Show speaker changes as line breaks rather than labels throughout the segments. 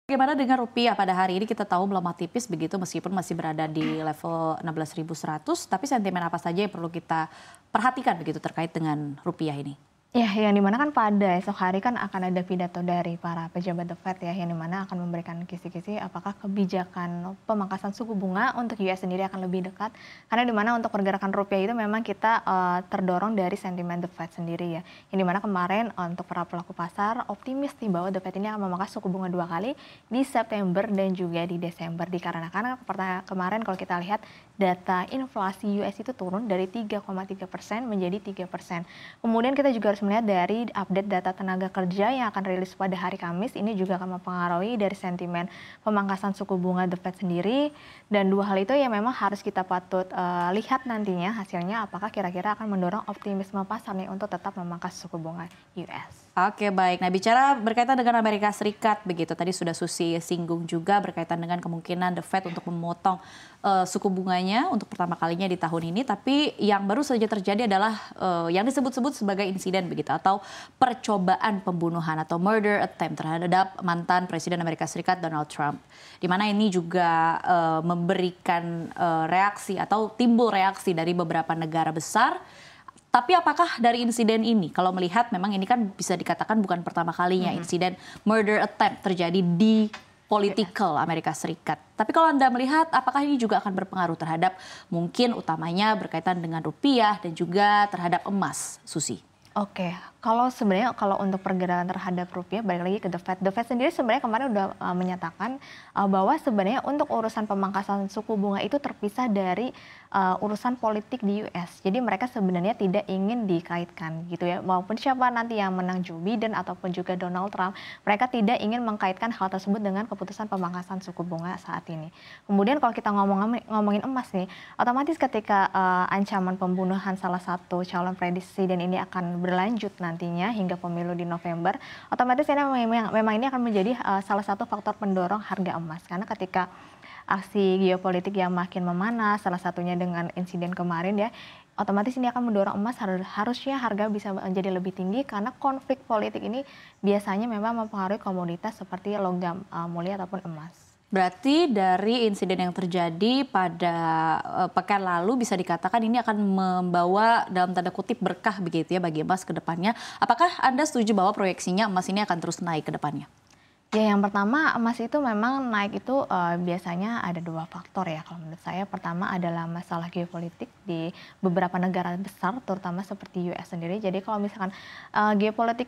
Bagaimana dengan rupiah pada hari ini? Kita tahu melemah tipis begitu meskipun masih berada di level 16.100, tapi sentimen apa saja yang perlu kita perhatikan begitu terkait dengan rupiah ini?
Ya, yang dimana kan pada esok hari kan akan ada pidato dari para pejabat The Fed ya, yang dimana akan memberikan kisi-kisi apakah kebijakan pemangkasan suku bunga untuk US sendiri akan lebih dekat. Karena dimana untuk pergerakan rupiah itu memang kita terdorong dari sentimen The Fed sendiri ya. Yang dimana kemarin untuk para pelaku pasar optimis nih bahwa The Fed ini akan memangkas suku bunga 2 kali di September dan juga di Desember. Dikarenakan kemarin kalau kita lihat data inflasi US itu turun dari 3,3% menjadi 3%. Kemudian kita juga harus melihat dari update data tenaga kerja yang akan rilis pada hari Kamis, ini juga akan mempengaruhi dari sentimen pemangkasan suku bunga The Fed sendiri. Dan dua hal itu yang memang harus kita patut lihat nantinya hasilnya apakah kira-kira akan mendorong optimisme pasar nih untuk tetap memangkas suku bunga US.
Oke, baik. Nah, bicara berkaitan dengan Amerika Serikat begitu, tadi sudah Susi singgung juga berkaitan dengan kemungkinan The Fed untuk memotong suku bunganya untuk pertama kalinya di tahun ini, tapi yang baru saja terjadi adalah yang disebut-sebut sebagai insiden begitu atau percobaan pembunuhan atau murder attempt terhadap mantan Presiden Amerika Serikat Donald Trump. Di mana ini juga memberikan reaksi atau timbul reaksi dari beberapa negara besar. Tapi apakah dari insiden ini, kalau melihat memang ini kan bisa dikatakan bukan pertama kalinya insiden murder attempt terjadi di political Amerika Serikat. Tapi kalau Anda melihat apakah ini juga akan berpengaruh terhadap mungkin utamanya berkaitan dengan rupiah dan juga terhadap emas, Susi?
Oke, kalau sebenarnya kalau untuk pergerakan terhadap rupiah balik lagi ke The Fed. The Fed sendiri sebenarnya kemarin udah menyatakan bahwa sebenarnya untuk urusan pemangkasan suku bunga itu terpisah dari urusan politik di US. Jadi mereka sebenarnya tidak ingin dikaitkan gitu ya. Maupun siapa nanti yang menang Joe Biden ataupun juga Donald Trump, mereka tidak ingin mengkaitkan hal tersebut dengan keputusan pemangkasan suku bunga saat ini. Kemudian kalau kita ngomongin emas nih, otomatis ketika ancaman pembunuhan salah satu calon presiden ini akan berlanjut nantinya hingga pemilu di November, otomatis ini memang ini akan menjadi salah satu faktor pendorong harga emas. Karena ketika aksi geopolitik yang makin memanas, salah satunya dengan insiden kemarin ya, otomatis ini akan mendorong emas, harusnya harga bisa menjadi lebih tinggi karena konflik politik ini biasanya memang mempengaruhi komoditas seperti logam mulia ataupun emas.
Berarti dari insiden yang terjadi pada pekan lalu bisa dikatakan ini akan membawa dalam tanda kutip berkah begitu ya bagi emas ke depannya. Apakah Anda setuju bahwa proyeksinya emas ini akan terus naik ke depannya?
Ya, yang pertama emas itu memang naik itu biasanya ada dua faktor ya kalau menurut saya. Pertama adalah masalah geopolitik di beberapa negara besar terutama seperti US sendiri. Jadi kalau misalkan politik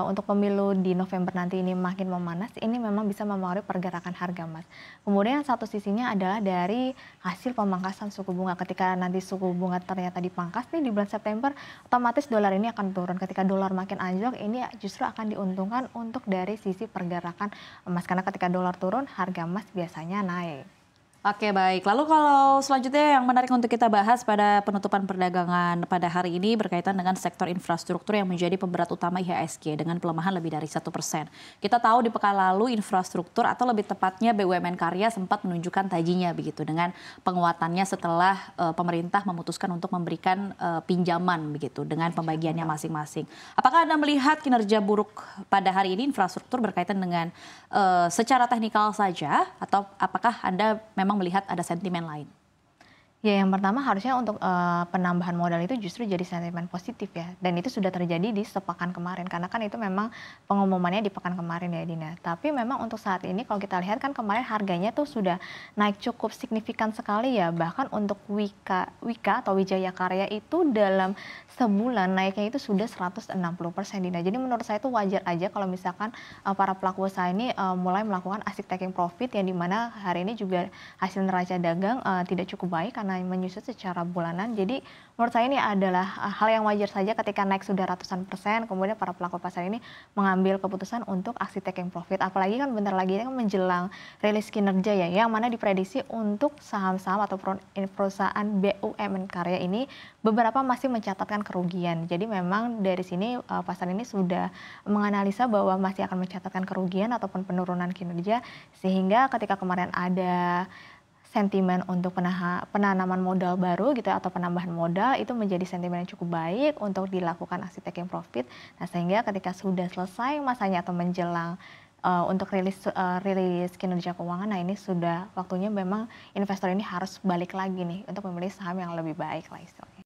untuk pemilu di November nanti ini makin memanas, ini memang bisa mempengaruhi pergerakan harga emas. Kemudian satu sisinya adalah dari hasil pemangkasan suku bunga. Ketika nanti suku bunga ternyata dipangkas nih di bulan September, otomatis dolar ini akan turun. Ketika dolar makin anjlok, ini justru akan diuntungkan untuk dari sisi pergerakan emas karena ketika dolar turun harga emas biasanya naik.
Oke, baik. Lalu kalau selanjutnya yang menarik untuk kita bahas pada penutupan perdagangan pada hari ini berkaitan dengan sektor infrastruktur yang menjadi pemberat utama IHSG dengan pelemahan lebih dari 1%. Kita tahu di pekan lalu infrastruktur atau lebih tepatnya BUMN karya sempat menunjukkan tajinya begitu dengan penguatannya setelah pemerintah memutuskan untuk memberikan pinjaman begitu dengan pembagiannya masing-masing. Apakah Anda melihat kinerja buruk pada hari ini infrastruktur berkaitan dengan secara teknikal saja atau apakah Anda memang melihat ada sentimen lain?
Ya, yang pertama harusnya untuk penambahan modal itu justru jadi sentimen positif ya. Dan itu sudah terjadi di sepekan kemarin. Karena kan itu memang pengumumannya di pekan kemarin ya Dina. Tapi memang untuk saat ini kalau kita lihat kan kemarin harganya tuh sudah naik cukup signifikan sekali ya. Bahkan untuk Wika atau Wijaya Karya itu dalam sebulan naiknya itu sudah 160% Dina. Jadi menurut saya itu wajar aja kalau misalkan para pelaku usaha ini mulai melakukan asik taking profit yang dimana hari ini juga hasil neraca dagang tidak cukup baik karena menyusut secara bulanan. Jadi menurut saya ini adalah hal yang wajar saja ketika naik sudah ratusan persen, kemudian para pelaku pasar ini mengambil keputusan untuk aksi taking profit. Apalagi kan bentar lagi kan menjelang rilis kinerja ya, yang mana diprediksi untuk saham-saham atau perusahaan BUMN karya ini beberapa masih mencatatkan kerugian. Jadi memang dari sini pasar ini sudah menganalisa bahwa masih akan mencatatkan kerugian ataupun penurunan kinerja, sehingga ketika kemarin ada sentimen untuk penanaman modal baru gitu atau penambahan modal itu menjadi sentimen yang cukup baik untuk dilakukan aksi taking profit. Nah, sehingga ketika sudah selesai masanya atau menjelang untuk rilis kinerja keuangan, nah ini sudah waktunya memang investor ini harus balik lagi nih untuk memilih saham yang lebih baik lah istilahnya.